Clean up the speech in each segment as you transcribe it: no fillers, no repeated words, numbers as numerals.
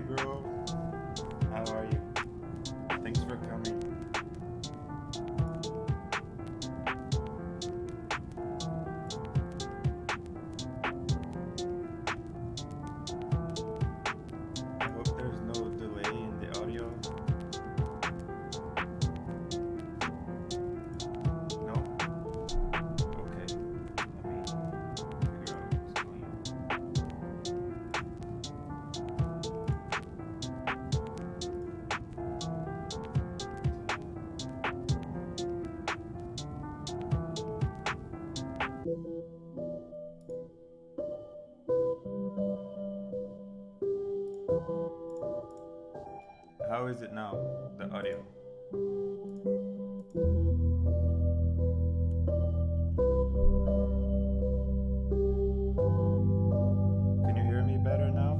bro. How are you? Thanks for coming. I hope there's no delay in the audio. No? Okay. Let me figure out what's going on. How is it now, the audio? Can you hear me better now?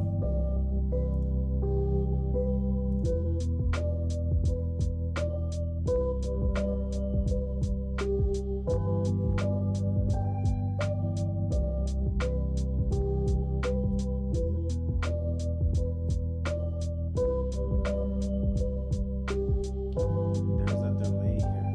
There's a delay here.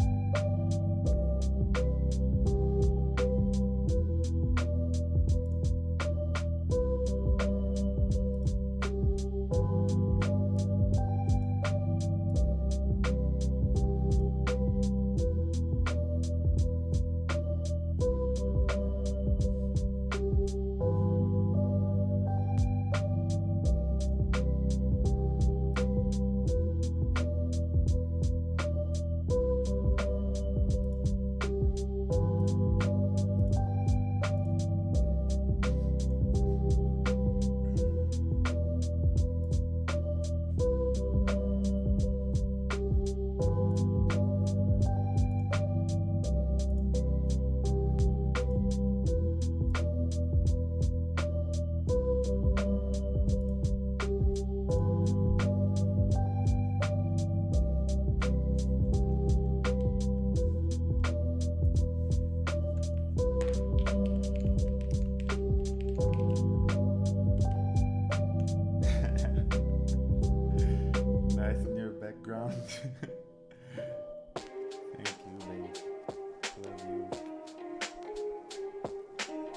Nice in your background. Thank you, babe. Love you.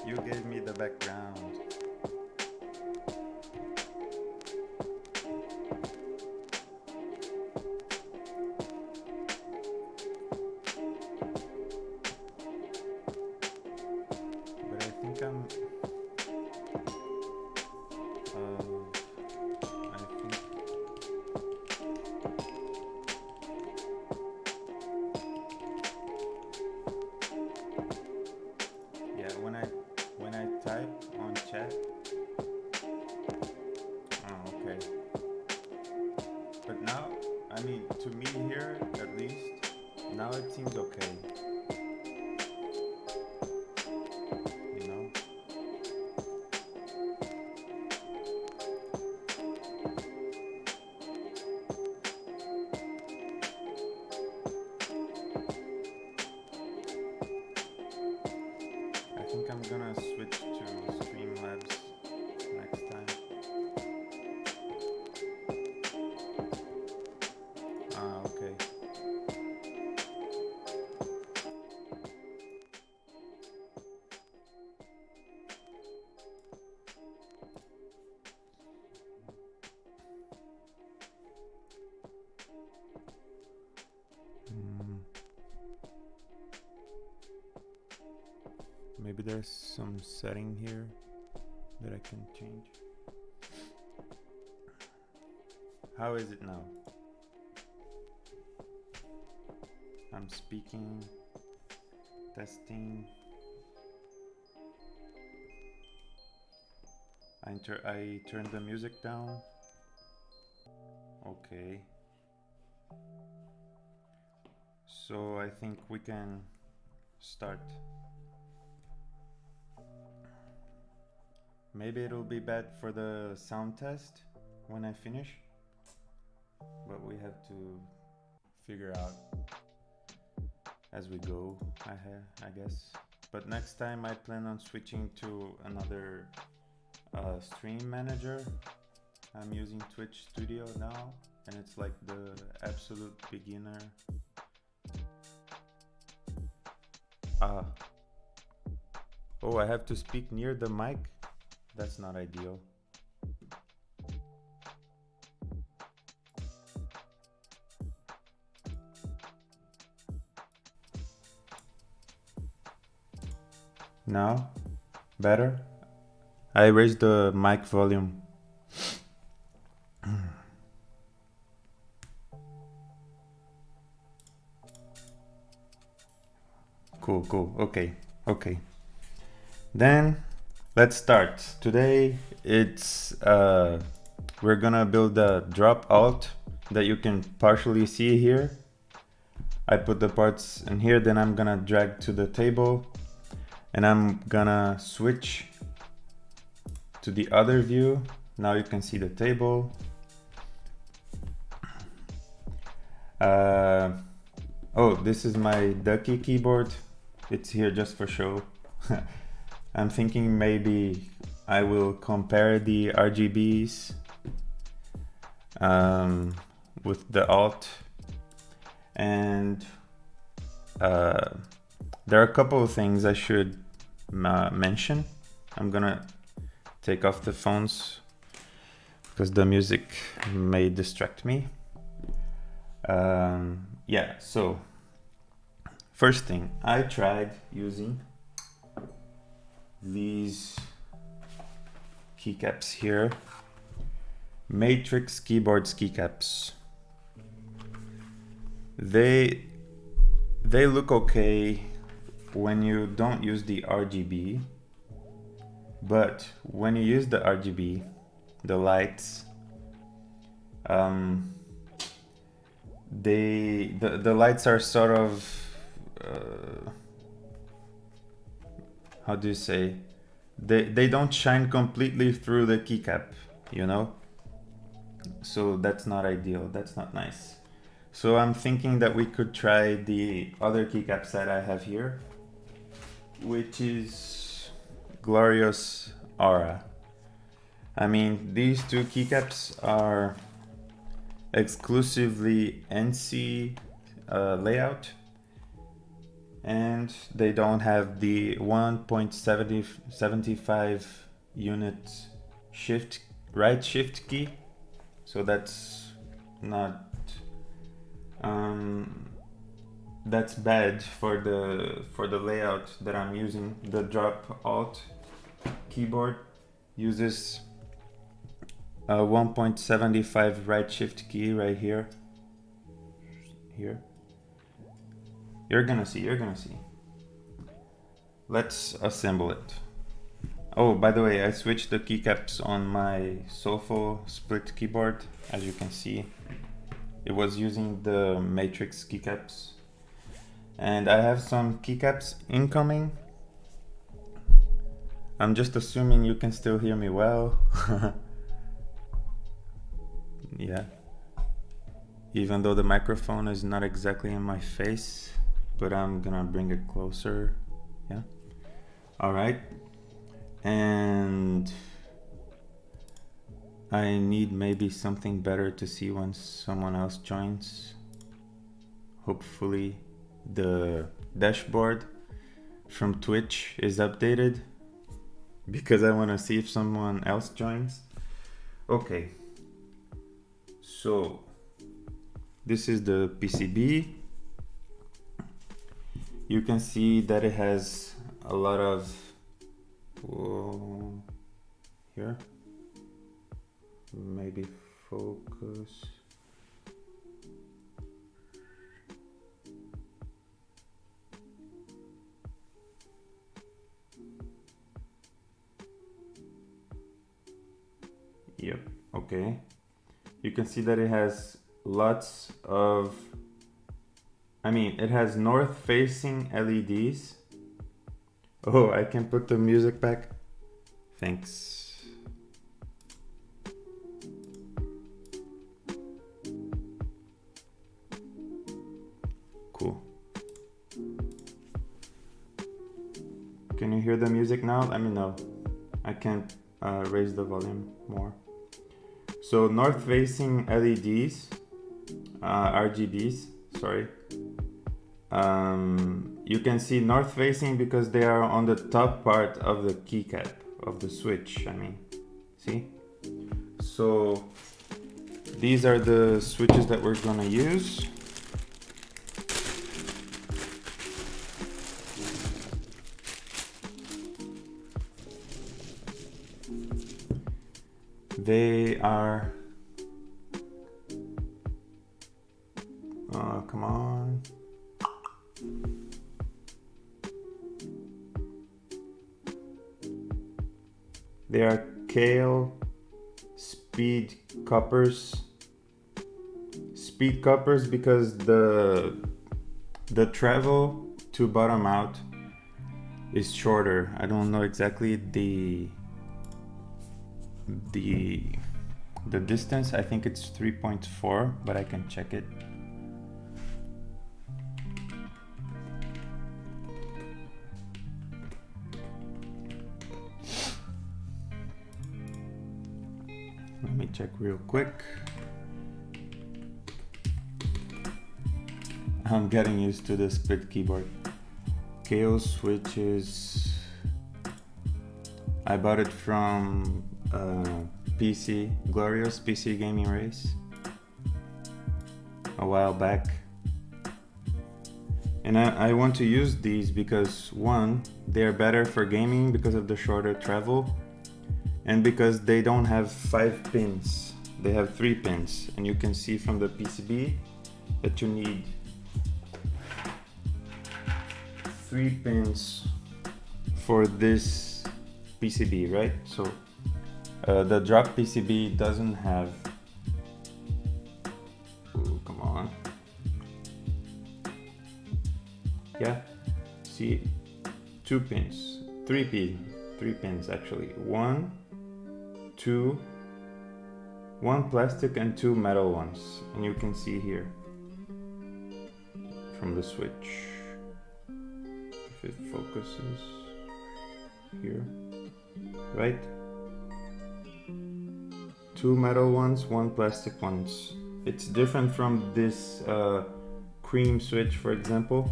You gave me the background. But I think I think yeah, when I type on chat. Oh, okay. But now, I mean, to me here at least, now it seems okay. You know? I think I'm gonna switch to Streamlabs next time. Ah, okay. Maybe there's some setting here that I can change. How is it now? I'm speaking, testing. I turned the music down. Okay. So I think we can start. Maybe it'll be bad for the sound test when I finish, but we have to figure out as we go, I guess. But next time I plan on switching to another stream manager I'm using Twitch Studio now, and it's like the absolute beginner. Ah. Oh, I have to speak near the mic? That's not ideal. Now? Better? I raised the mic volume. Cool. Okay. Then let's start. Today it's we're gonna build a drop alt that you can partially see here. I put the parts in here, then I'm gonna drag to the table, and I'm gonna switch to the other view. Now you can see the table. Oh, this is my Ducky keyboard. It's here just for show. I'm thinking maybe I will compare the RGBs with the alt, and there are a couple of things I should mention. I'm gonna take off the phones because the music may distract me. Yeah, so first thing, I tried using these keycaps here, Matrix Keyboards keycaps. They look okay when you don't use the RGB, but when you use the RGB, the lights, the lights are sort of how do you say, they don't shine completely through the keycap, you know, so that's not ideal, that's not nice. So I'm thinking that we could try the other keycaps that I have here, which is Glorious Aura. I mean, these two keycaps are exclusively NC layout, and they don't have the 1.75 unit right shift key, so that's not that's bad for the layout that I'm using. The drop alt keyboard uses a 1.75 right shift key right here. You're gonna see. Let's assemble it. Oh, by the way, I switched the keycaps on my Sofo split keyboard. As you can see, it was using the Matrix keycaps, and I have some keycaps incoming. I'm just assuming you can still hear me well. Yeah, even though the microphone is not exactly in my face, but I'm gonna bring it closer. Yeah, all right. And I need maybe something better to see when someone else joins. Hopefully the dashboard from Twitch is updated, because I want to see if someone else joins. Okay, so this is the PCB. You can see that it has a lot of here, maybe focus. Yep, okay. You can see that it has lots of, I mean, it has north facing LEDs. Oh, I can put the music back. Thanks. Cool. Can you hear the music now? Let me know. I can't raise the volume more. So north facing LEDs, RGBs, sorry. You can see north facing because they are on the top part of the keycap of the switch, I mean, see? So these are the switches that we're gonna use. They are, come on. They are Kailh Speed Coppers. Speed Coppers because the travel to bottom out is shorter. I don't know exactly the distance. I think it's 3.4, but I can check it. Let me check real quick. I'm getting used to the split keyboard. Kailh switches. I bought it from PC, Glorious PC Gaming Race a while back. And I want to use these because one, they are better for gaming because of the shorter travel, and because they don't have 5 pins, they have 3 pins, and you can see from the PCB that you need 3 pins for this PCB, right? So the drop PCB doesn't have, oh, come on, yeah, see, 2 pins, 3 pins actually, 1, 2, 1 plastic and 2 metal ones, and you can see here from the switch, if it focuses here, right? 2 metal ones, 1 plastic ones. It's different from this cream switch, for example,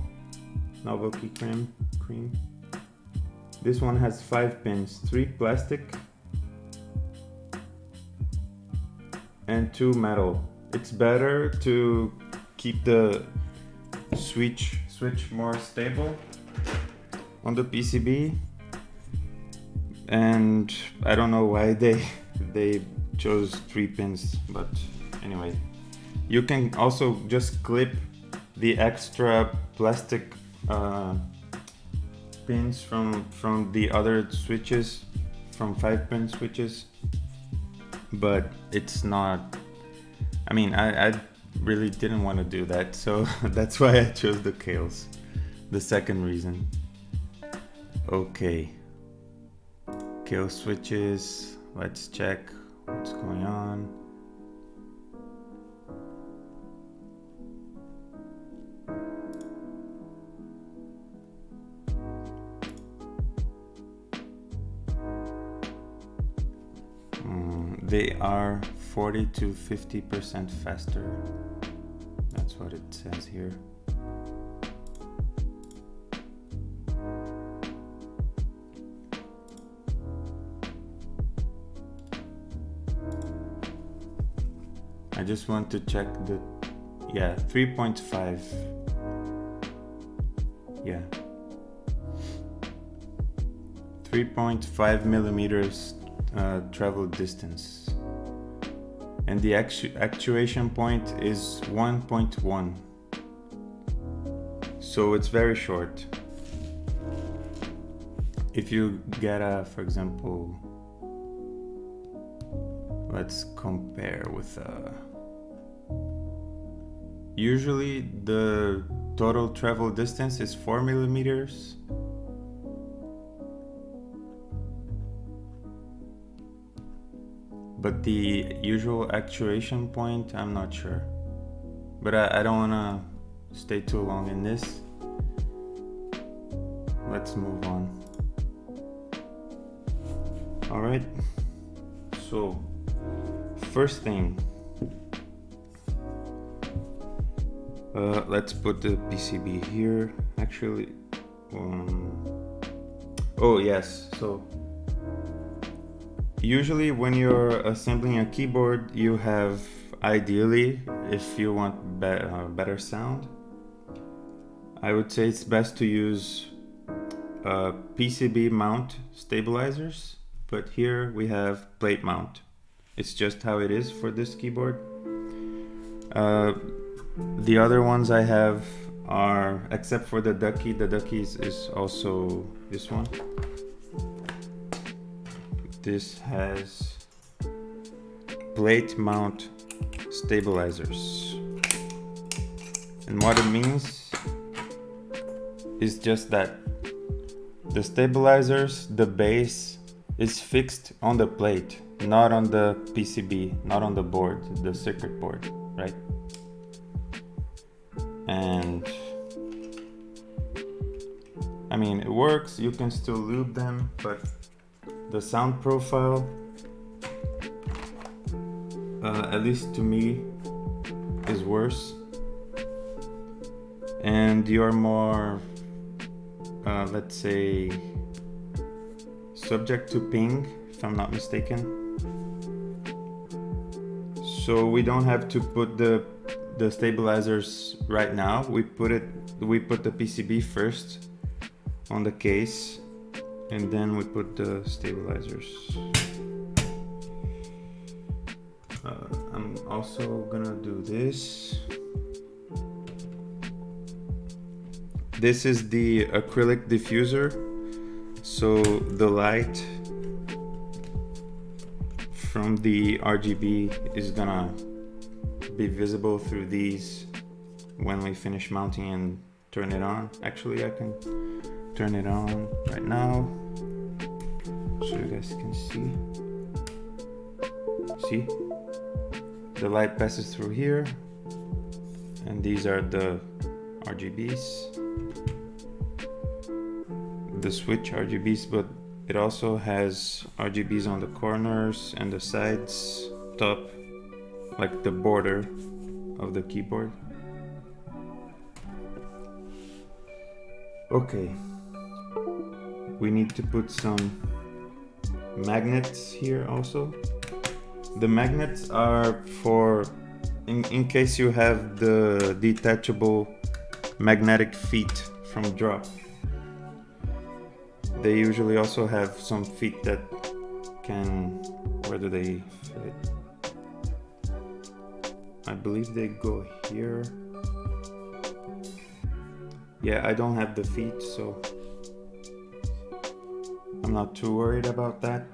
novelty cream. This one has 5 pins, 3 plastic and 2 metal. It's better to keep the switch more stable on the PCB, and I don't know why they chose 3 pins, but anyway, you can also just clip the extra plastic pins from the other switches, from 5-pin switches, but it's not, I mean, I really didn't want to do that, so that's why I chose the Kailhs, the second reason. Okay, Kailh switches, let's check what's going on. They are 40 to 50% faster. That's what it says here. I just want to check the, yeah, 3.5. Yeah. 3.5 millimeters travel distance. And the actuation point is 1.1. So it's very short. If you get a, for example, let's compare with usually the total travel distance is 4 millimeters. But the usual actuation point, I'm not sure. But I don't want to stay too long in this. Let's move on. Alright, so first thing, let's put the PCB here. Actually, oh yes, so usually when you're assembling a keyboard, you have, ideally, if you want better sound, I would say it's best to use PCB mount stabilizers, but here we have plate mount. It's just how it is for this keyboard. The other ones I have are, except for the ducky is also this one. This has plate mount stabilizers, and what it means is just that the stabilizers, the base is fixed on the plate, not on the PCB, not on the board, the circuit board, right? And I mean, it works, you can still lube them, but the sound profile, at least to me, is worse. And you're more, let's say, subject to ping, if I'm not mistaken. So we don't have to put the stabilizers right now. We put the PCB first on the case, and then we put the stabilizers. I'm also gonna do this. This is the acrylic diffuser, so the light from the RGB is gonna be visible through these when we finish mounting and turn it on. Actually, I can turn it on right now so you guys can see. See? The light passes through here, and these are the RGBs, the switch RGBs, but it also has RGBs on the corners and the sides, top, like the border of the keyboard. Okay, we need to put some magnets here also. The magnets are for in case you have the detachable magnetic feet from drop. They usually also have some feet that can, where do they fit? I believe they go here. Yeah, I don't have the feet, so I'm not too worried about that.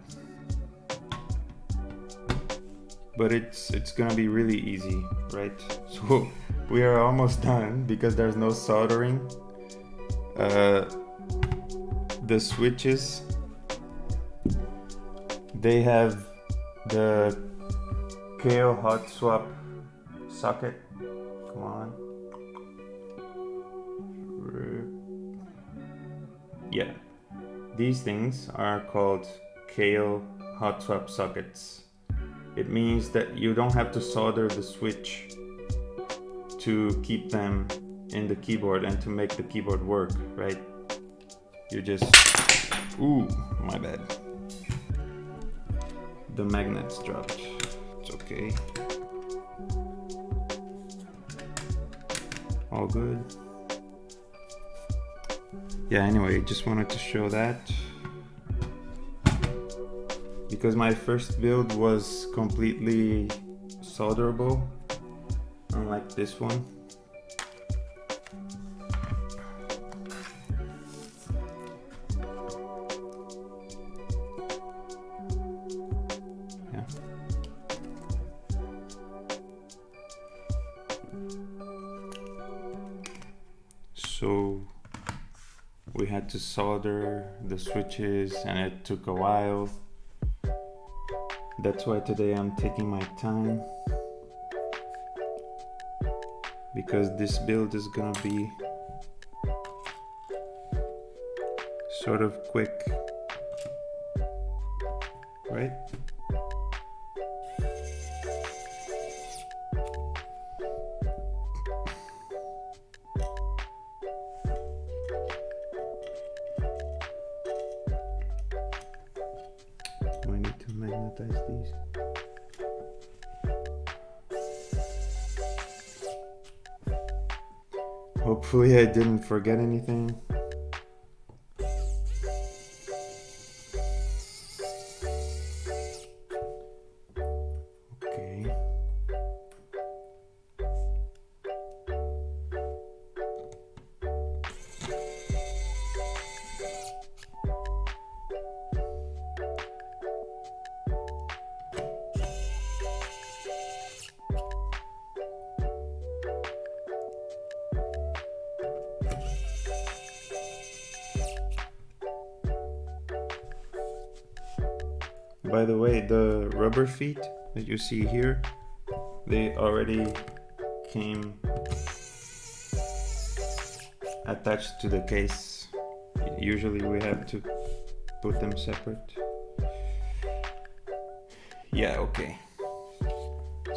But it's gonna be really easy, right? So we are almost done because there's no soldering. The switches, they have the Kailh hot swap socket. Come on. Yeah, these things are called Kailh hot swap sockets. It means that you don't have to solder the switch to keep them in the keyboard and to make the keyboard work, right? You just, ooh, my bad. The magnets dropped, it's okay. All good. Yeah, anyway, just wanted to show that. Because my first build was completely solderable, unlike this one. Yeah. So we had to solder the switches and it took a while. That's why today I'm taking my time, because this build is gonna be sort of quick, right? magnetize these. Hopefully I didn't forget anything. Okay. By the way, the rubber feet that you see here, they already came attached to the case. Usually we have to put them separate. Yeah, okay.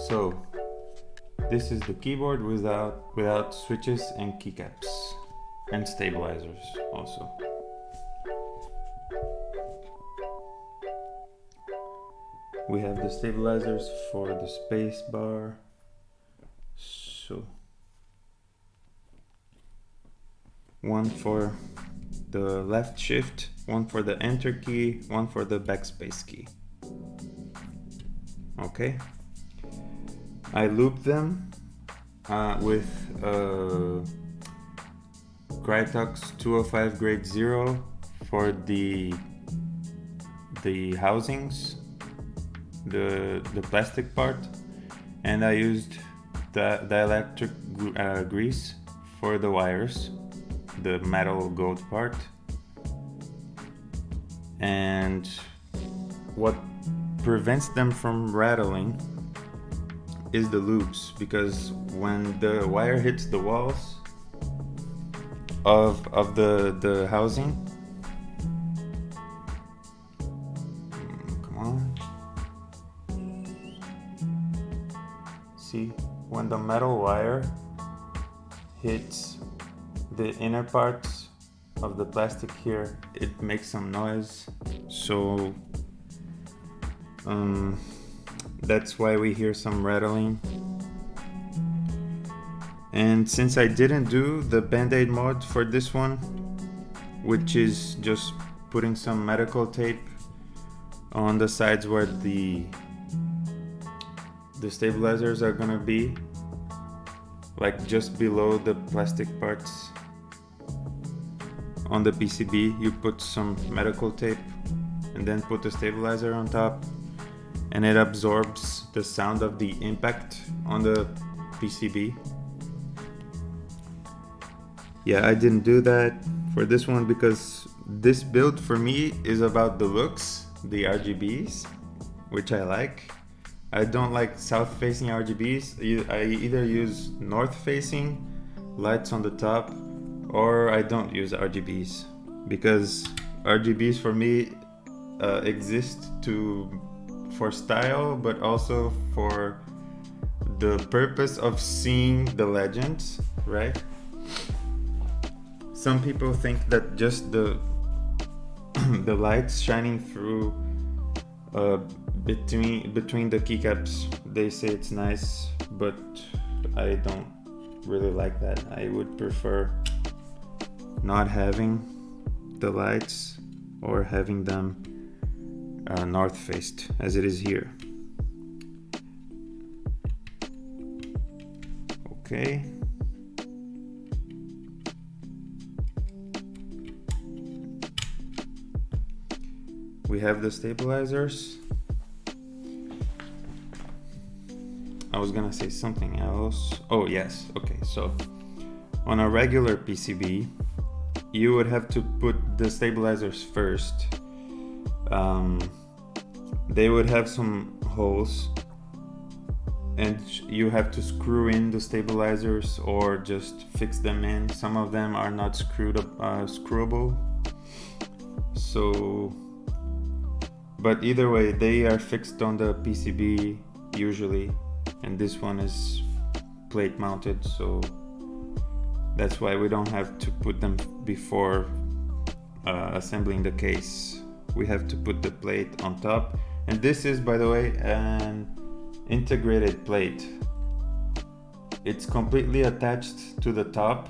So this is the keyboard without switches and keycaps and stabilizers also. We have the stabilizers for the space bar. So one for the left shift, one for the enter key, one for the backspace key. Okay. I loop them with Krytox 205 grade 0 for the housings, the plastic part, and I used the dielectric grease for the wires, the metal gold part. And what prevents them from rattling is the loops, because when the wire hits the walls of the housing, come on, see, when the metal wire hits the inner parts of the plastic here, it makes some noise. So that's why we hear some rattling. And since I didn't do the band-aid mode for this one, which is just putting some medical tape on the sides where the stabilizers are gonna be, like just below the plastic parts on the PCB, you put some medical tape and then put the stabilizer on top, and it absorbs the sound of the impact on the PCB. Yeah, I didn't do that for this one because this build for me is about the looks, the RGBs, which I like. I don't like south-facing RGBs. I either use north-facing lights on the top, or I don't use RGBs, because RGBs for me exist for style, but also for the purpose of seeing the legends, right? Some people think that just the the lights shining through between the keycaps, they say it's nice, but I don't really like that. I would prefer not having the lights, or having them north faced as it is here. Okay. We have the stabilizers. I was gonna say something else. Oh yes, okay, so on a regular PCB, you would have to put the stabilizers first. They would have some holes, and you have to screw in the stabilizers or just fix them in. Some of them are not screwable. So, but either way, they are fixed on the PCB usually, and this one is plate mounted, so that's why we don't have to put them before assembling the case. We have to put the plate on top, And this is, by the way, an integrated plate. It's completely attached to the top.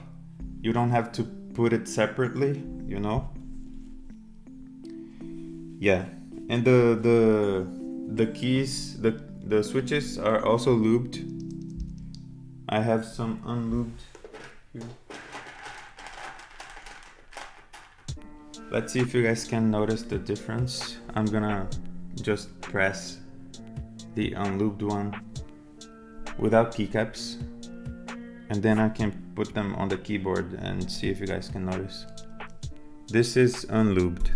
You don't have to put it separately, you know? Yeah, and the keys, the switches are also lubed. I have some unlubed here. Let's see if you guys can notice the difference. I'm gonna just press the unlubed one without keycaps, and then I can put them on the keyboard and see if you guys can notice. This is unlubed.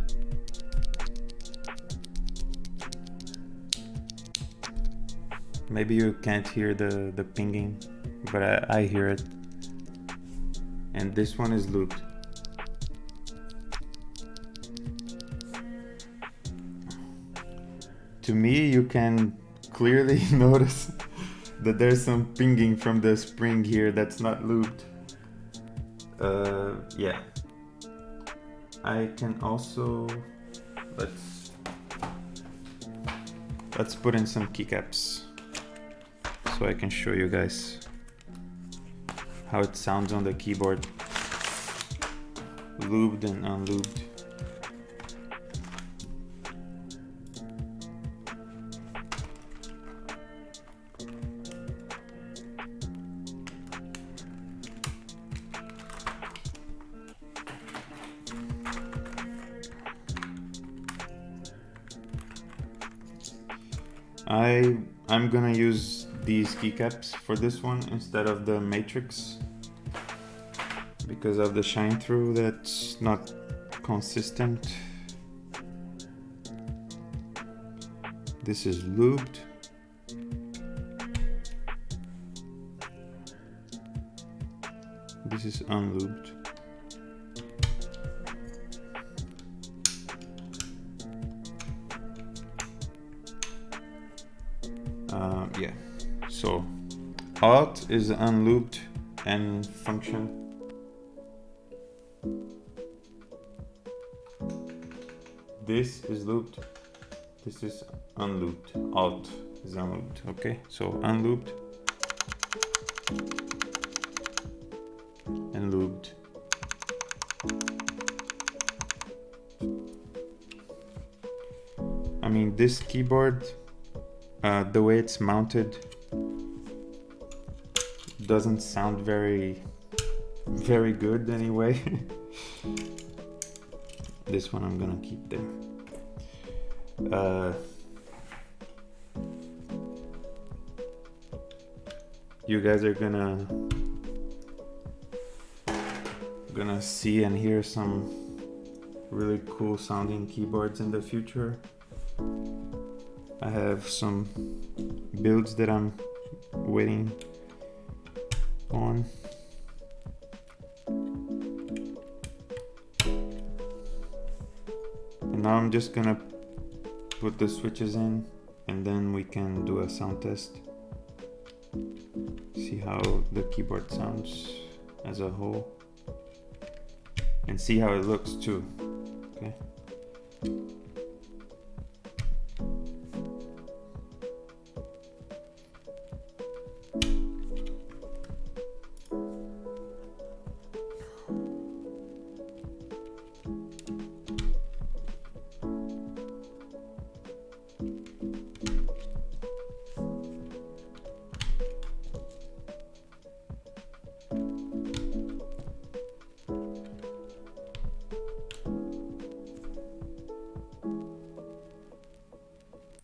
Maybe you can't hear the pinging, but I hear it. And this one is lubed. To me, you can clearly notice that there's some pinging from the spring here that's not lubed. Yeah. I can also, let's put in some keycaps so I can show you guys how it sounds on the keyboard. Lubed and unlubed. I'm gonna use these keycaps for this one instead of the matrix because of the shine through that's not consistent. This is lubed. This is unlubed. Yeah, so Alt is unlubed and function. This is lubed. This is unlubed. Alt is unlubed. Okay, so unlubed and lubed. I mean, this keyboard, the way it's mounted doesn't sound very good anyway. This one I'm gonna keep there. You guys are gonna see and hear some really cool sounding keyboards in the future. I have some builds that I'm waiting on. And now I'm just gonna put the switches in and then we can do a sound test. See how the keyboard sounds as a whole. And see how it looks too. Okay.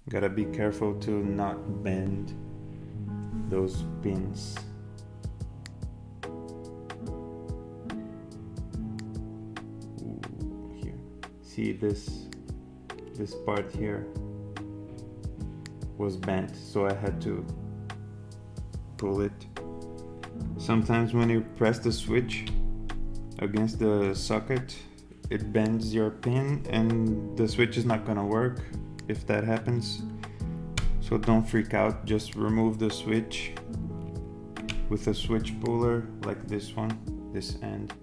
Gotta be careful to not bend those pins. Ooh, here. See this part here was bent, so I had to pull it. Sometimes when you press the switch against the socket, it bends your pin and the switch is not gonna work if that happens. So don't freak out, just remove the switch with a switch puller like this one, this end.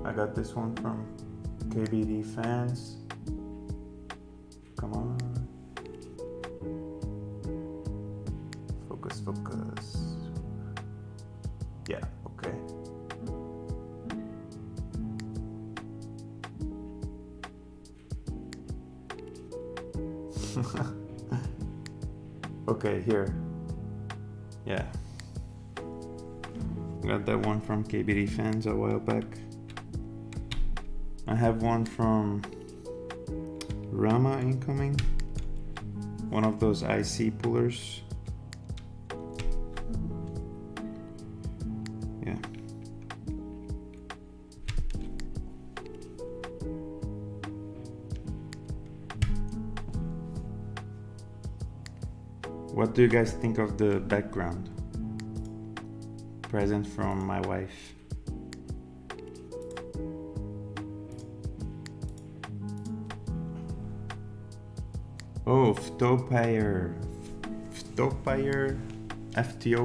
I got this one from KBD Fans. Come on. Focus, focus. Yeah, okay. Okay, here. Yeah. Got that one from KBD Fans a while back. I have one from Rama incoming. One of those IC pullers. Yeah. What do you guys think of the background? Present from my wife. Oh, FTO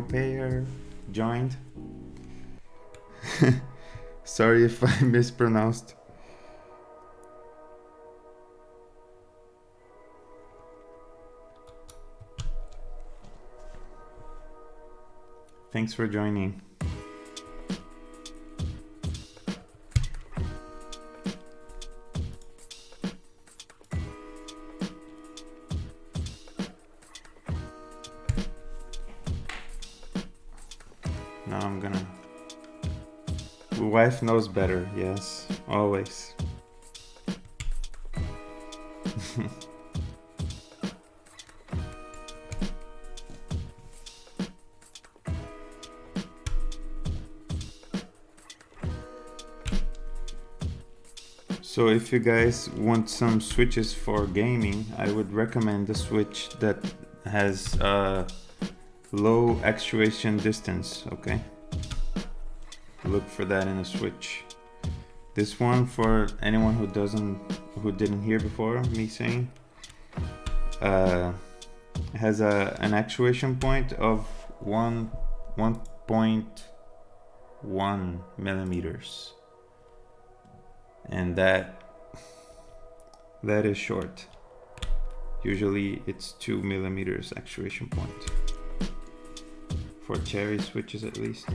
payer joined. Sorry if I mispronounced. Thanks for joining. Now I'm gonna... The wife knows better, yes, always. So if you guys want some switches for gaming, I would recommend a switch that has low actuation distance, okay? Look for that in a switch. This one, for anyone who didn't hear before me saying, has an actuation point of 1.1 millimeters. And that is short. Usually it's 2 millimeters actuation point for cherry switches at least.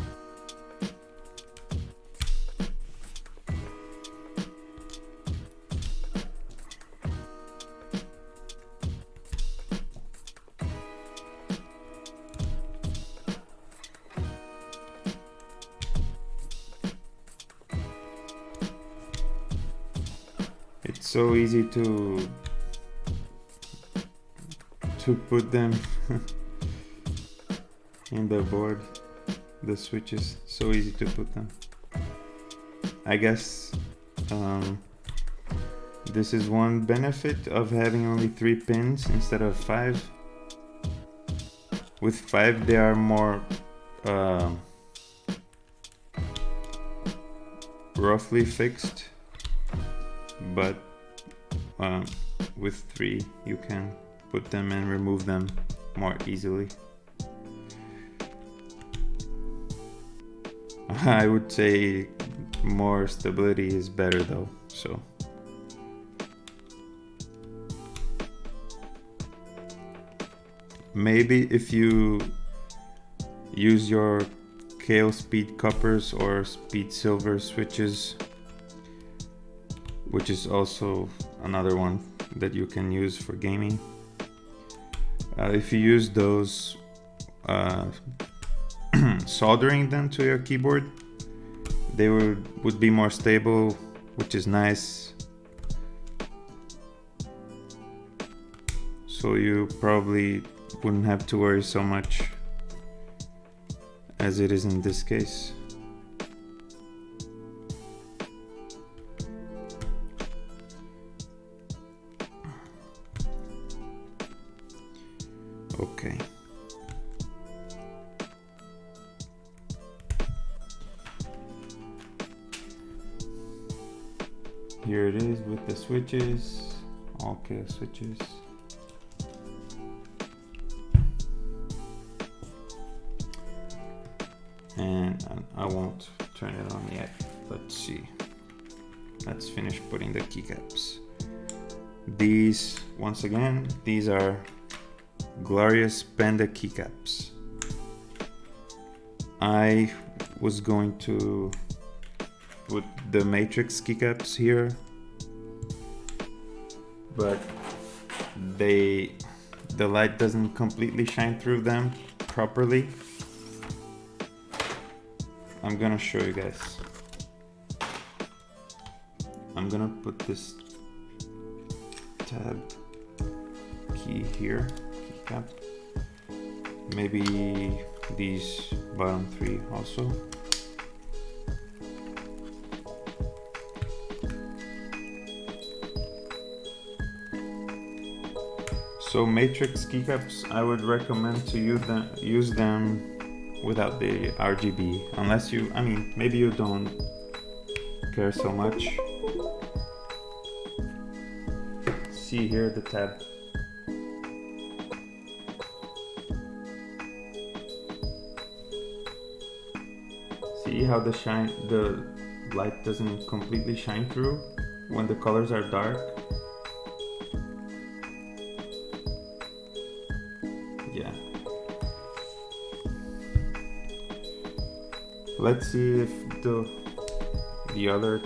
It's so easy to put them in the board, the switches, so easy to put them. I guess this is one benefit of having only 3 pins instead of 5. With 5 they are more roughly fixed, but with 3 you can put them and remove them more easily. I would say more stability is better though, so maybe if you use your Kailh Speed Coppers or Speed Silver switches, which is also another one that you can use for gaming. If you use those, soldering them to your keyboard, they would be more stable, which is nice. So you probably wouldn't have to worry so much as it is in this case. Okay. Here it is with the switches, all Kailh switches. And I won't turn it on yet. Let's see. let's finish putting the keycaps. These, once again, these are Glorious Panda keycaps. I was going to put the matrix keycaps here, but the light doesn't completely shine through them properly. I'm gonna show you guys. I'm gonna put this tab key here, keycap. Maybe these bottom three also. So matrix keycaps, I would recommend to use them without the RGB, unless you, I mean, maybe you don't care so much. See here the tab. See how the light doesn't completely shine through when the colors are dark? Yeah. Let's see if the other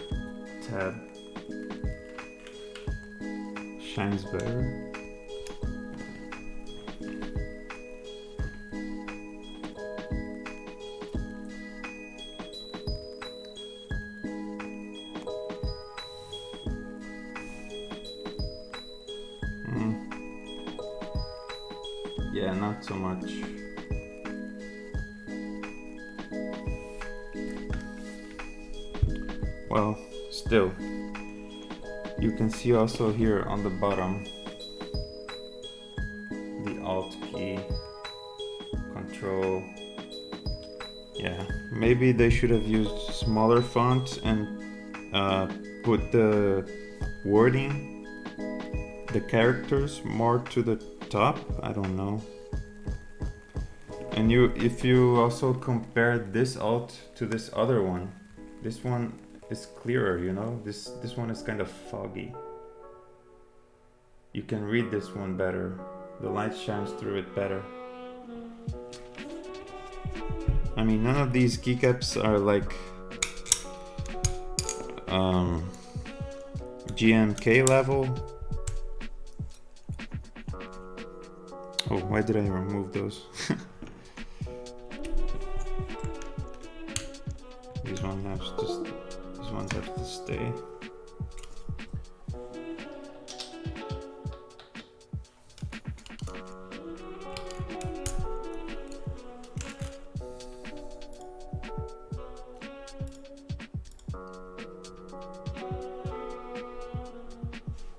tab shines better. Yeah, not so much. Well, still, you can see also here on the bottom the Alt key, Control. Yeah, maybe they should have used smaller font and put the wording, the characters more to the top. I don't know. And if you also compare this Alt to this other one, this one is clearer, you know? This one is kind of foggy. You can read this one better. The light shines through it better. I mean, none of these keycaps are like GMK level. Oh, why did I remove those? These ones have to stay.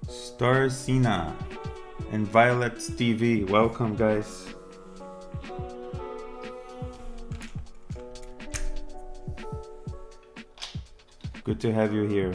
Star Cena and Violet's TV, welcome guys. Good to have you here.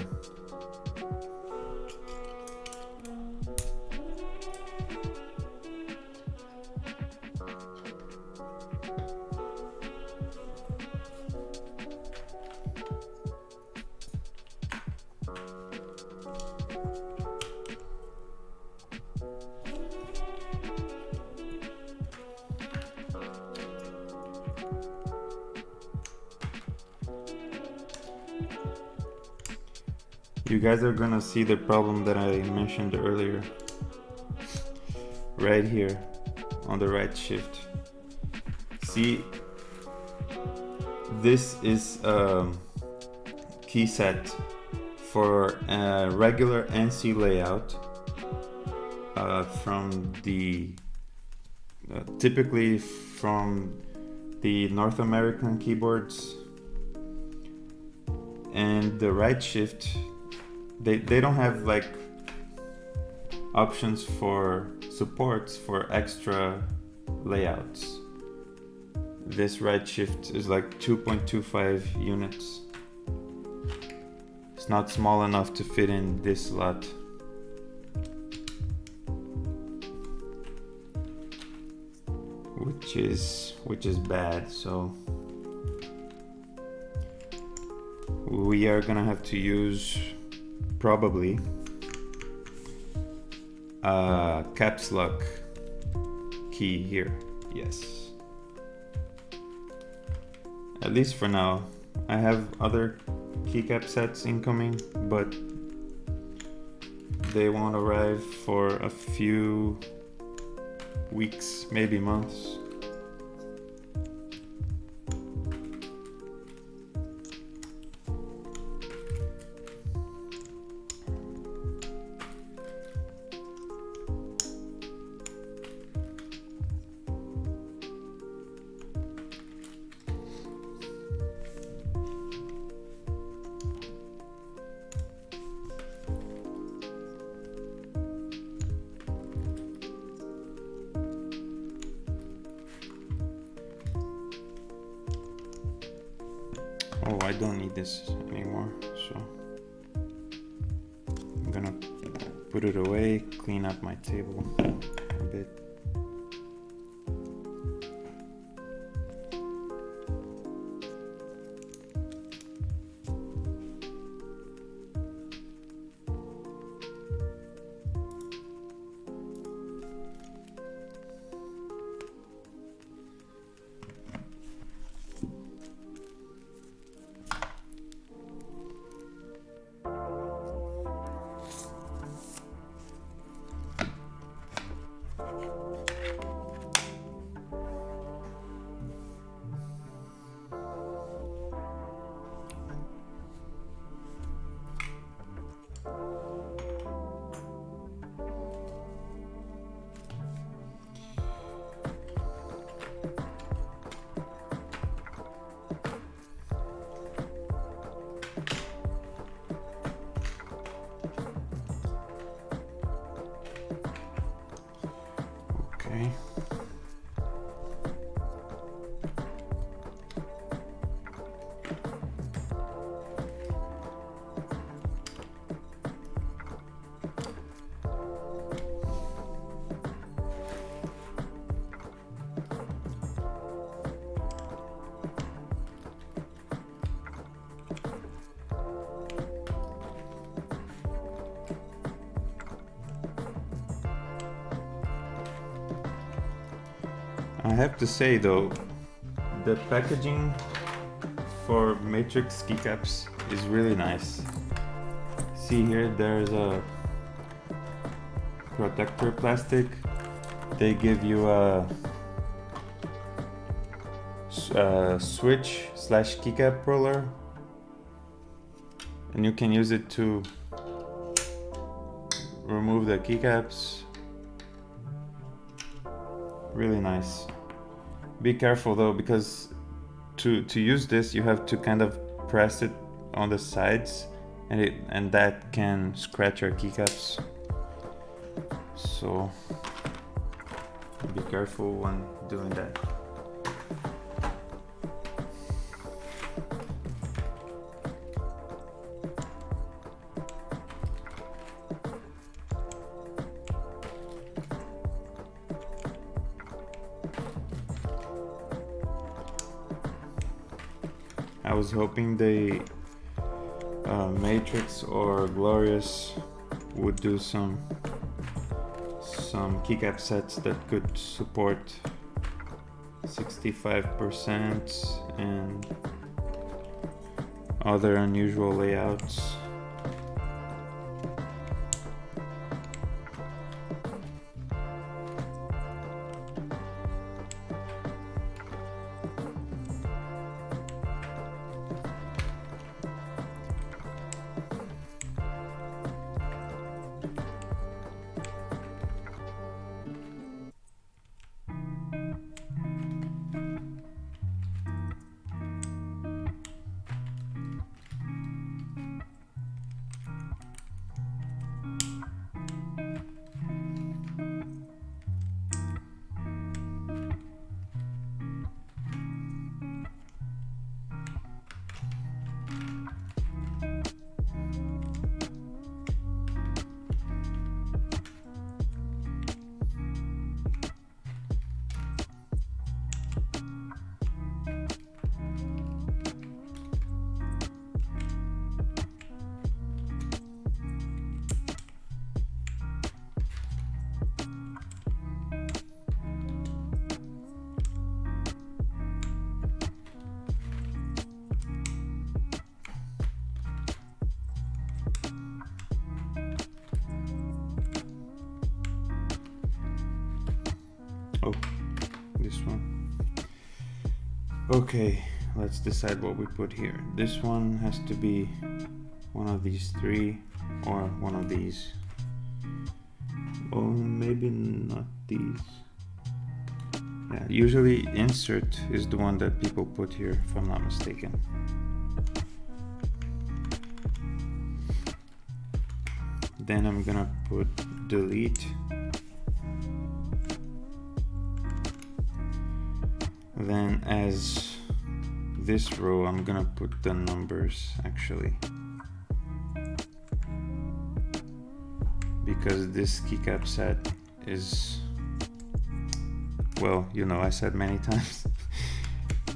You guys are gonna see the problem that I mentioned earlier. Right here on the right shift. See, this is a key set for a regular NC layout from the typically from the North American keyboards, and the right shift, they don't have like options for supports for extra layouts. This right shift is like 2.25 units. It's not small enough to fit in this slot. Which is bad, so we are gonna have to use probably caps lock key here. Yes. At least for now. I have other keycap sets incoming, but they won't arrive for a few weeks, maybe months. Oh, I don't need this anymore, so I'm gonna put it away, clean up my table a bit. Okay. I have to say though, the packaging for matrix keycaps is really nice. See here, there's a protector plastic. They give you a switch / keycap roller, and you can use it to remove the keycaps. Really nice. Be careful though, because to use this you have to kind of press it on the sides, and that can scratch your keycaps. So be careful when doing that. I was hoping the Matrix or Glorious would do some keycap sets that could support 65% and other unusual layouts. Oh, this one. Okay, let's decide what we put here. This one has to be one of these three or one of these. Oh, maybe not these. Yeah, usually insert is the one that people put here, if I'm not mistaken. Then I'm gonna put delete. Then as this row, I'm gonna put the numbers actually. Because this keycap set is, well, you know, I said many times,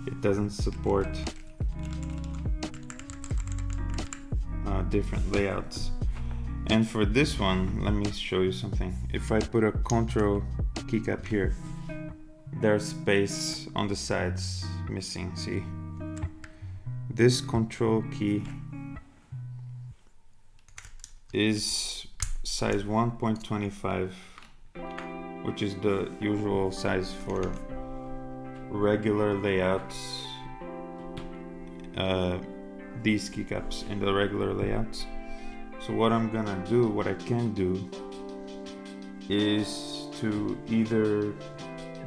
it doesn't support different layouts. And for this one, let me show you something. If I put a control keycap here, there's space on the sides missing, see? This control key is size 1.25, which is the usual size for regular layouts, these keycaps in the regular layouts. So what I'm gonna do, what I can do, is to either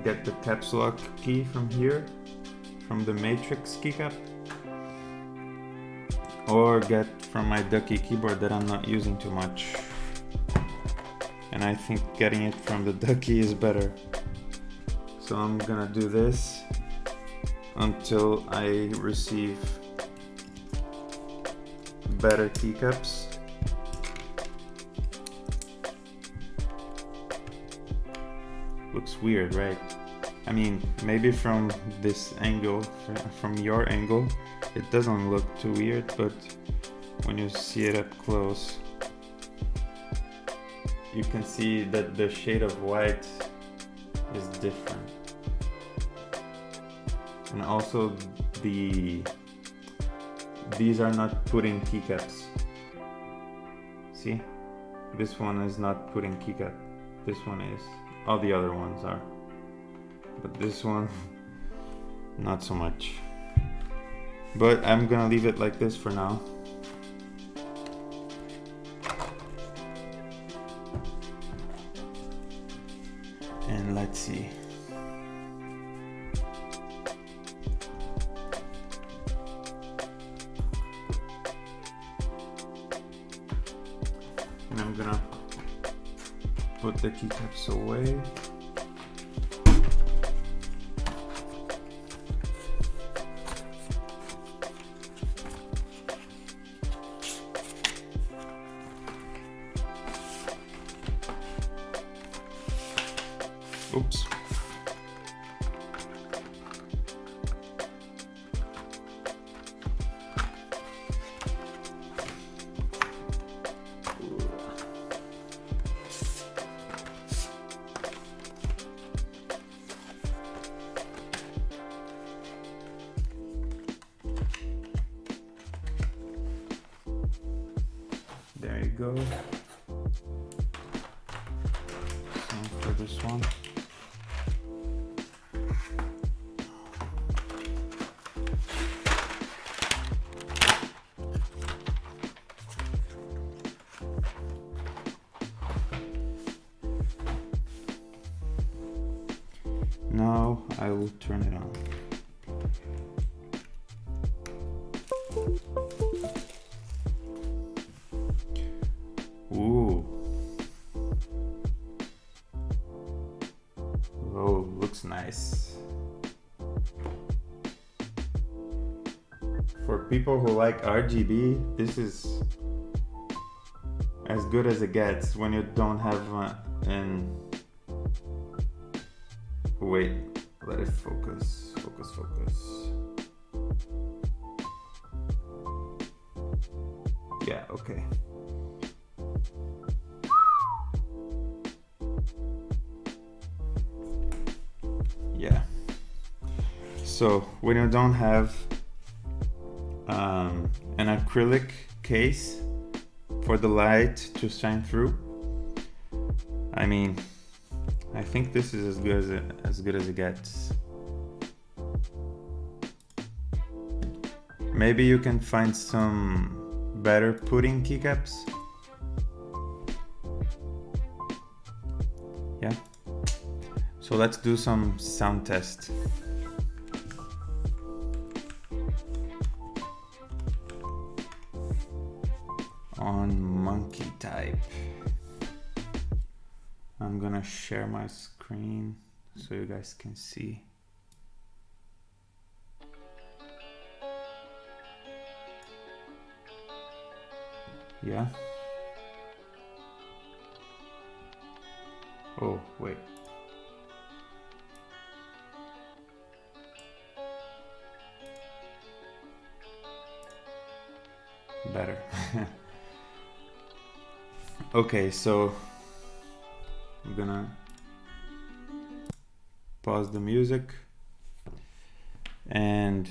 get the caps lock key from here, from the matrix keycap, or get from my ducky keyboard that I'm not using too much. And I think getting it from the ducky is better. So I'm gonna do this until I receive better keycaps. Looks weird, right? I mean, maybe from this angle, from your angle, it doesn't look too weird, but when you see it up close, you can see that the shade of white is different. And also these are not putting keycaps. See? This one is not putting keycap. This one is. All the other ones are. But this one, not so much. But I'm gonna leave it like this for now. And let's see. And I'm gonna put the keycaps away. Oops. There you go. Same for this one. Now I will turn it on. Ooh. Oh, looks nice. For people who like RGB, this is as good as it gets when you don't have an... Wait, let it focus. Yeah, okay. Yeah. So when you don't have an acrylic case for the light to shine through, I mean, I think this is as good as it gets. Maybe you can find some better pudding keycaps. Yeah. So let's do some sound test. On monkey type. I'm gonna share my screen so you guys can see. Yeah. Oh, wait. Better. Okay, so I'm gonna pause the music and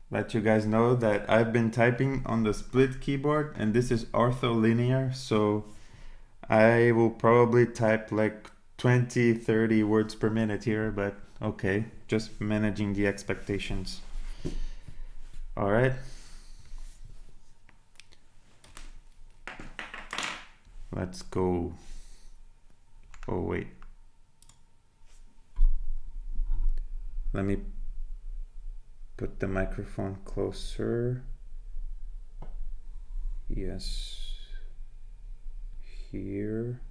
let you guys know that I've been typing on the split keyboard, and this is ortholinear, so I will probably type like 20-30 words per minute here, but okay, just managing the expectations. All right. Let's go. Oh, wait. Let me put the microphone closer. Yes. Here.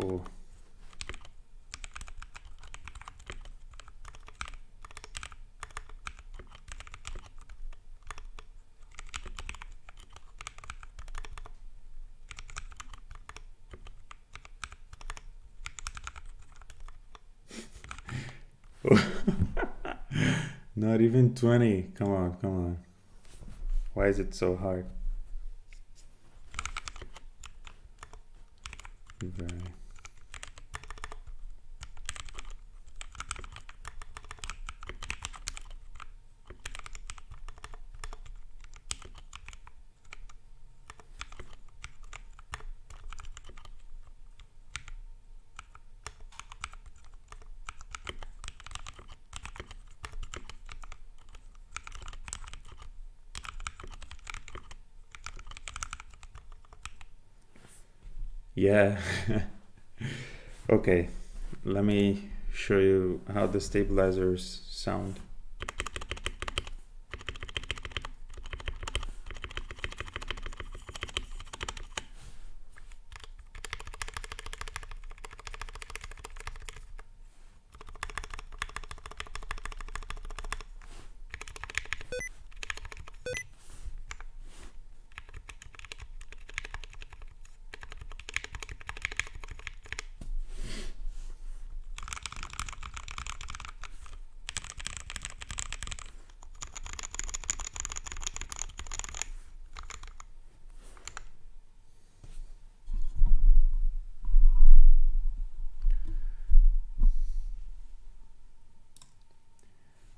Oh. Not even 20. Come on, come on. Why is it so hard? Very. Yeah. Okay, let me show you how the stabilizers sound.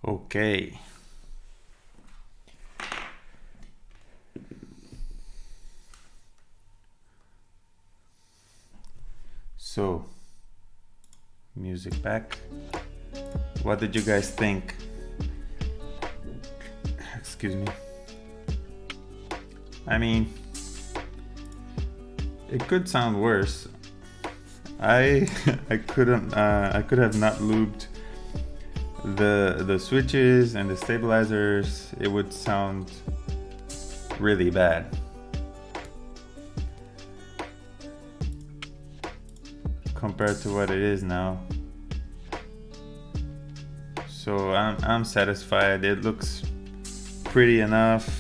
Okay. So, music back. What did you guys think? Excuse me. I mean, it could sound worse. I could have not lubed the switches and the stabilizers. It would sound really bad. Compared to what it is now. So I'm satisfied. It looks pretty enough.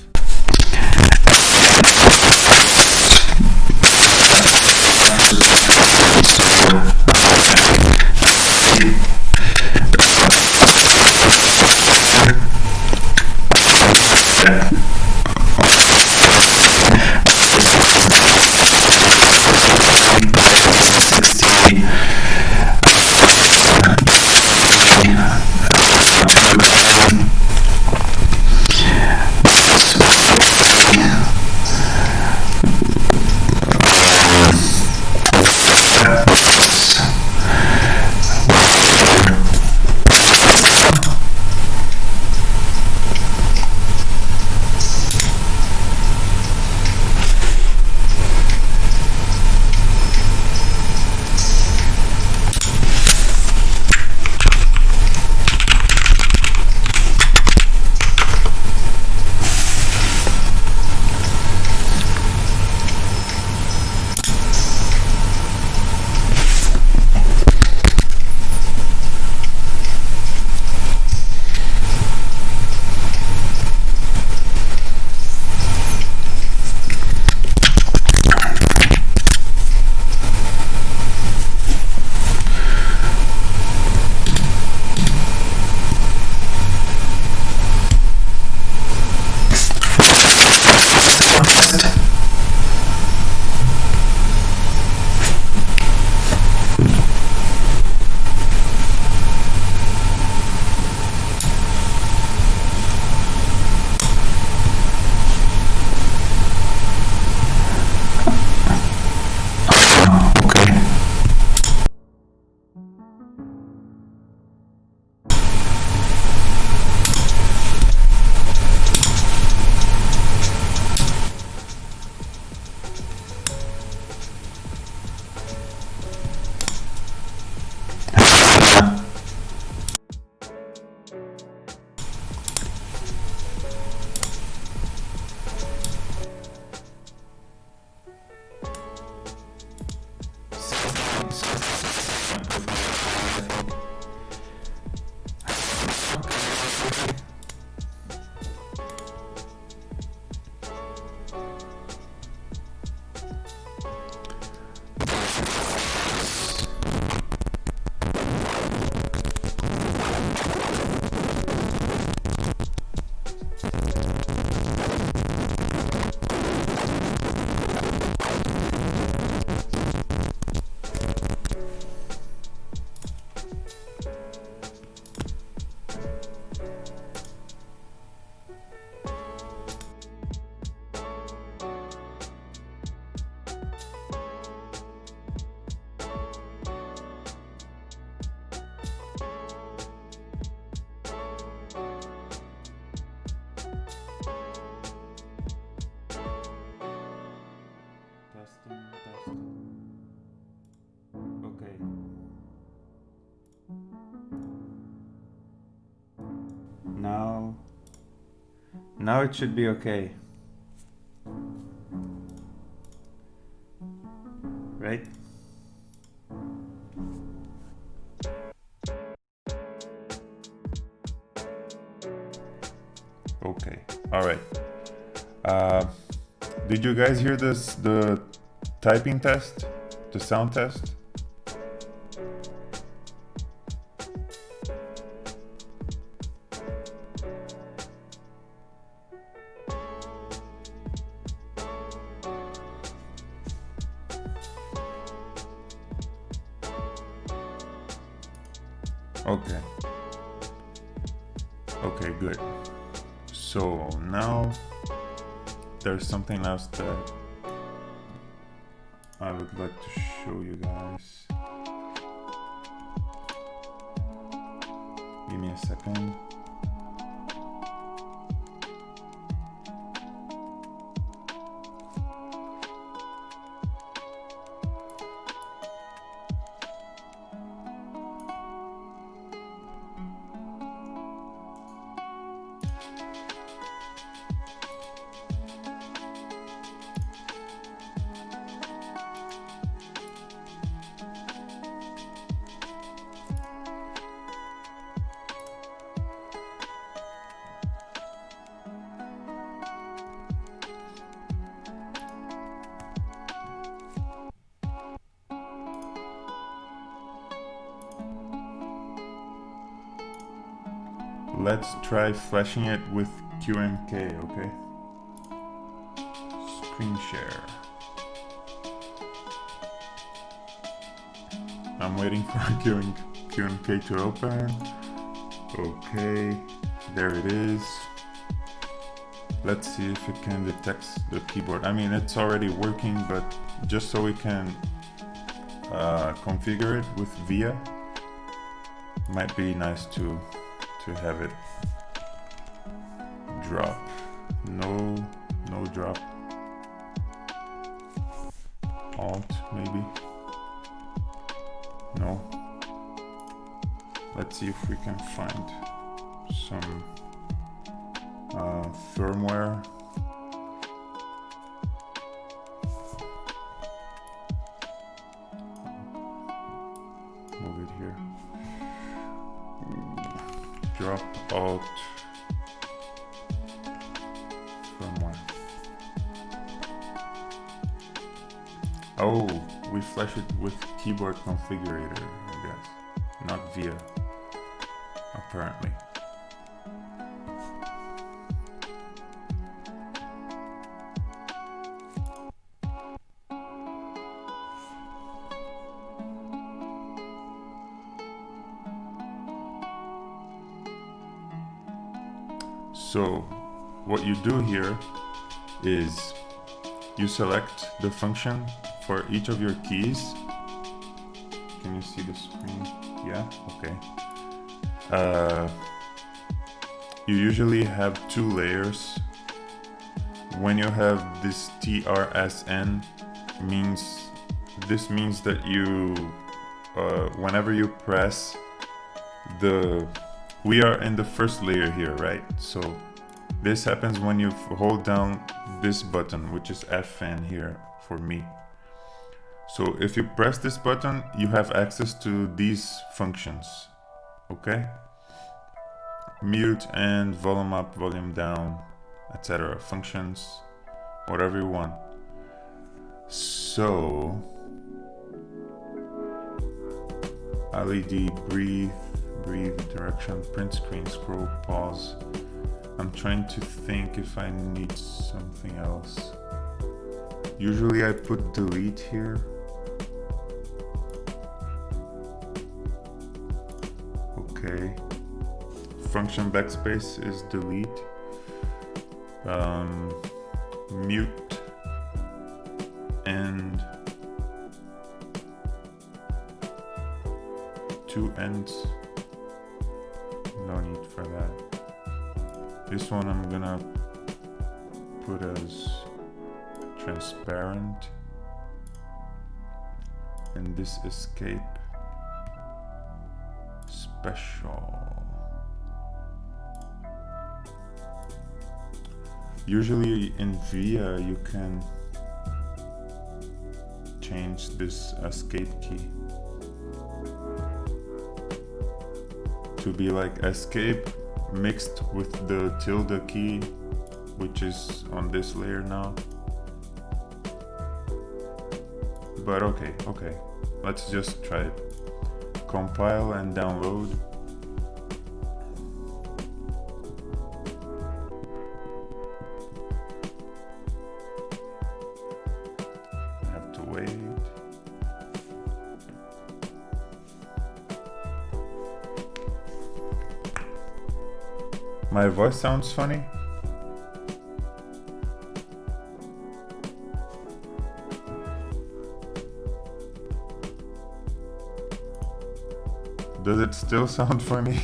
Now it should be okay. Right? Okay, all right. Did you guys hear this, the typing test, the sound test? Okay. Okay, good. So now there's something else that I would like to show you guys. Give me a second. Let's try flashing it with QMK, okay? Screen share. I'm waiting for QMK to open. Okay, there it is. Let's see if it can detect the keyboard. I mean, it's already working, but just so we can configure it with VIA, might be nice to have it drop. No drop. Alt maybe. No. Let's see if we can find some firmware. Move it here. Drop Alt firmware. Oh, we flash it with keyboard configurator, I guess, not VIA, apparently. So what you do here is you select the function for each of your keys. Can you see the screen? Yeah, okay. You usually have two layers. When you have this TRSN, this means that you, whenever you press we are in the first layer here, right? So this happens when you hold down this button, which is Fn here for me. So if you press this button, you have access to these functions, okay? Mute and volume up, volume down, etc. Functions, whatever you want. So LED, breathe, direction, print screen, scroll, pause. I'm trying to think if I need something else. Usually I put delete here. Okay. Function backspace is delete. Mute and two ends. No need for that. This one I'm gonna put as transparent, and this escape special. Usually in VIA you can change this escape key to be like escape mixed with the tilde key, which is on this layer now. But okay, let's just try it. Compile and download. I have to wait. My voice sounds funny. Does it still sound funny?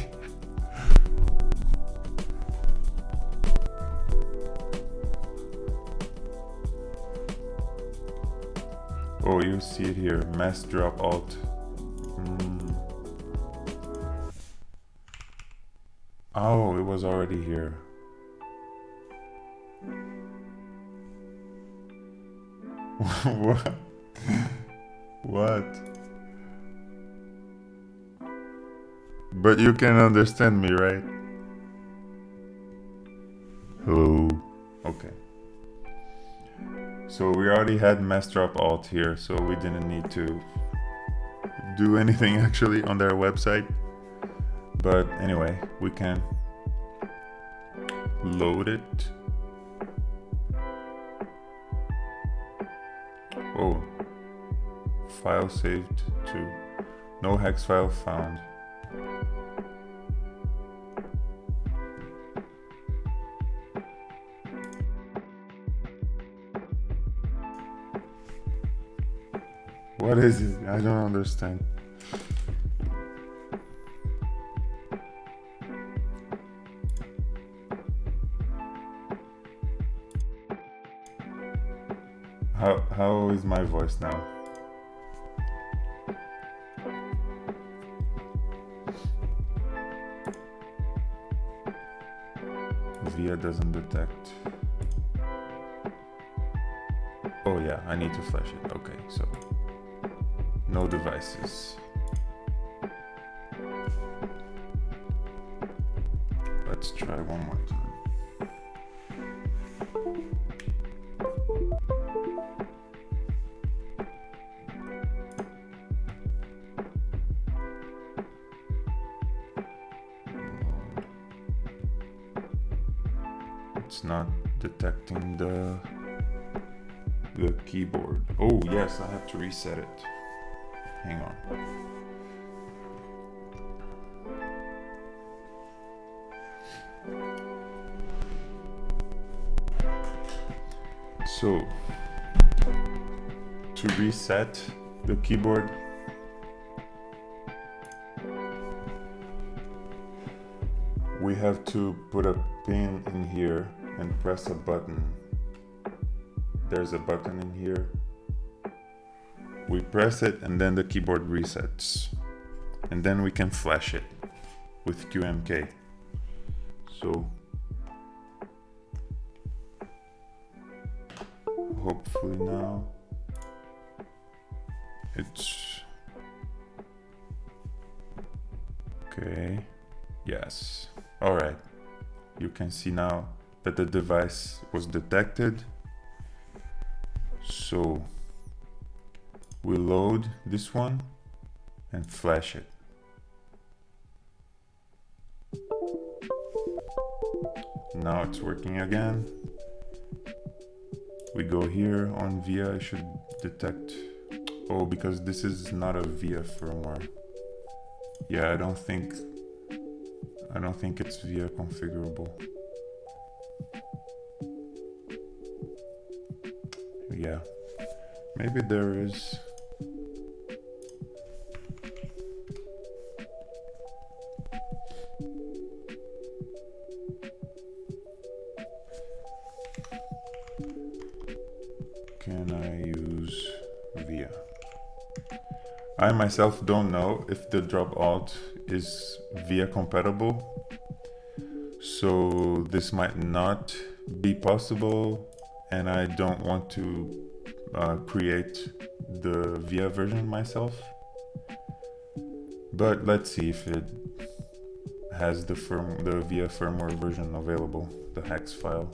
Oh, you see it here, mass drop alt. Oh, it was already here. What? What? But you can understand me, right? Hello. Okay. So we already had mass drop alt here, so we didn't need to do anything actually on their website. But anyway, we can load it. Oh, file saved to no hex file found. What is it? I don't understand. How is my voice now? VIA doesn't detect. Oh yeah, I need to flash it. Okay, so no devices. Let's try one more time. It's not detecting the keyboard. Oh yes, I have to reset it. Hang on. So to reset the keyboard, we have to put a pin in here and press a button. There's a button in here. We press it and then the keyboard resets. And then we can flash it with QMK. So hopefully now it's okay. Yes. All right. You can see now that the device was detected. So we load this one and flash it. Now it's working again. We go here on VIA, I should detect. Oh, because this is not a VIA firmware. Yeah, I don't think it's VIA configurable. Yeah, maybe there is. Can I use VIA? I myself don't know if the drop alt is VIA compatible, so this might not be possible, and I don't want to create the VIA version myself. But let's see if it has the VIA firmware version available, the hex file.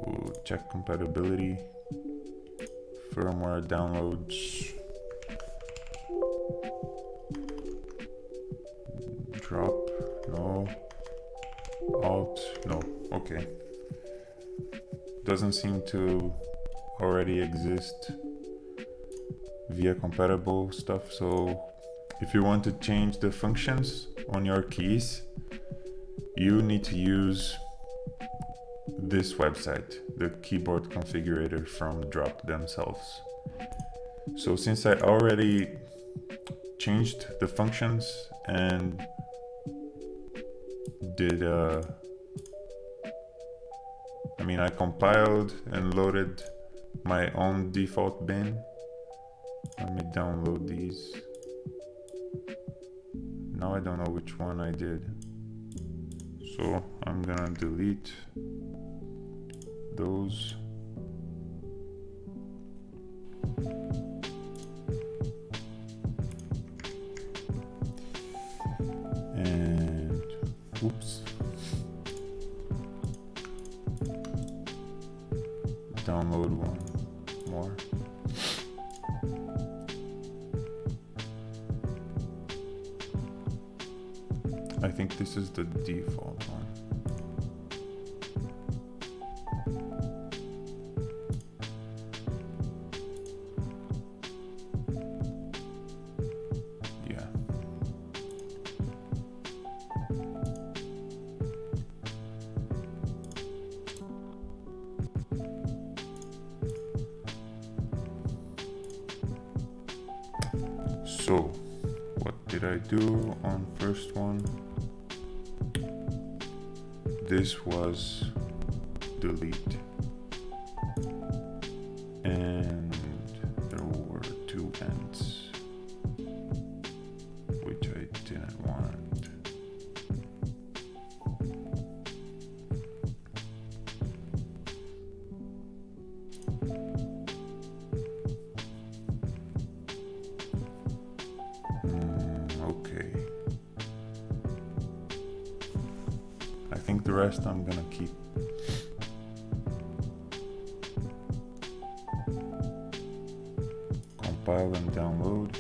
We'll check compatibility, firmware downloads, drop, no, alt, no, okay. Doesn't seem to already exist VIA compatible stuff, so if you want to change the functions on your keys, you need to use this website, the keyboard configurator from Drop themselves. So since I already changed the functions and did I compiled and loaded my own default bin. Let me download these. Now I don't know which one I did, so I'm gonna delete those. And oops, download one more. I think this is the default one. Yeah. So, what did I do on first one? This was delete, and there were two ends which I didn't want. Okay. I think the rest I'm gonna keep. Compile and download.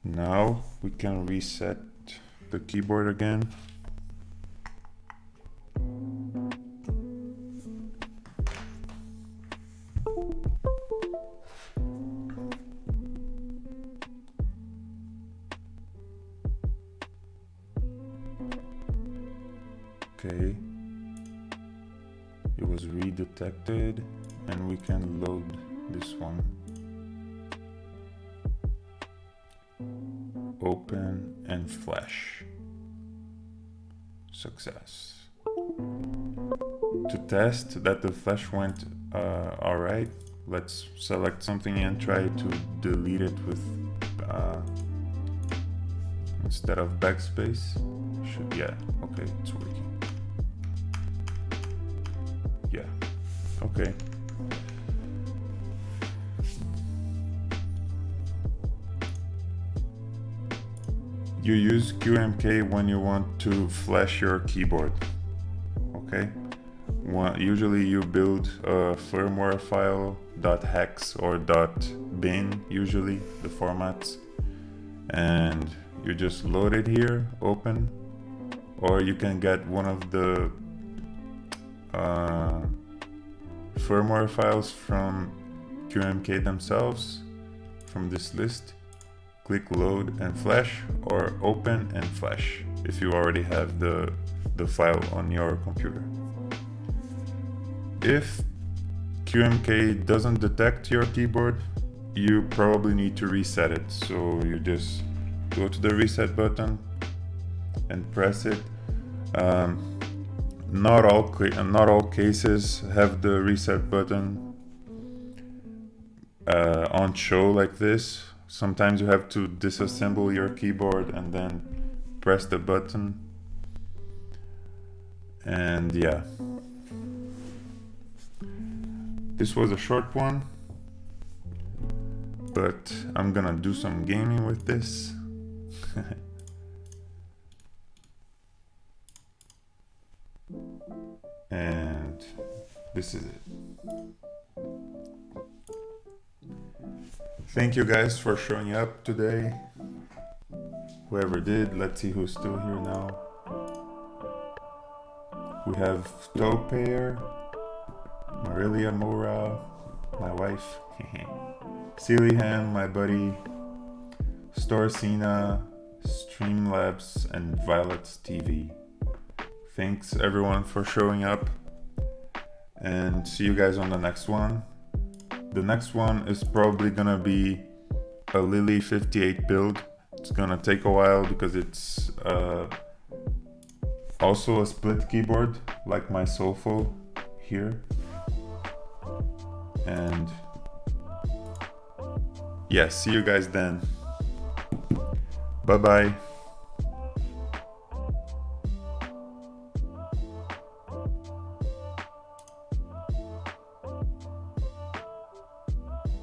Now we can reset the keyboard again. Okay, it was redetected, and we can load this one. Open and flash. Success. To test that the flash went alright, let's select something and try to delete it with instead of backspace. Yeah, okay, it's working. Yeah, okay. You use QMK when you want to flash your keyboard, okay? Usually you build a firmware file, .hex or .bin, usually the formats, and you just load it here, open, or you can get one of the firmware files from QMK themselves, from this list. Click load and flash, or open and flash if you already have the file on your computer. If QMK doesn't detect your keyboard, you probably need to reset it. So you just go to the reset button and press it. Not all cases have the reset button on show like this. Sometimes you have to disassemble your keyboard and then press the button. And yeah, this was a short one, but I'm gonna do some gaming with this. And this is it. Thank you guys for showing up today. Whoever did, let's see who's still here now. We have Topair, Marilia Mora, my wife, Ciliham, my buddy, Storcina, Streamlabs, and Violet's TV. Thanks everyone for showing up, and see you guys on the next one. The next one is probably gonna be a Lily 58 build. It's gonna take a while because it's also a split keyboard like my Solfo here. And yeah, see you guys then. Bye bye.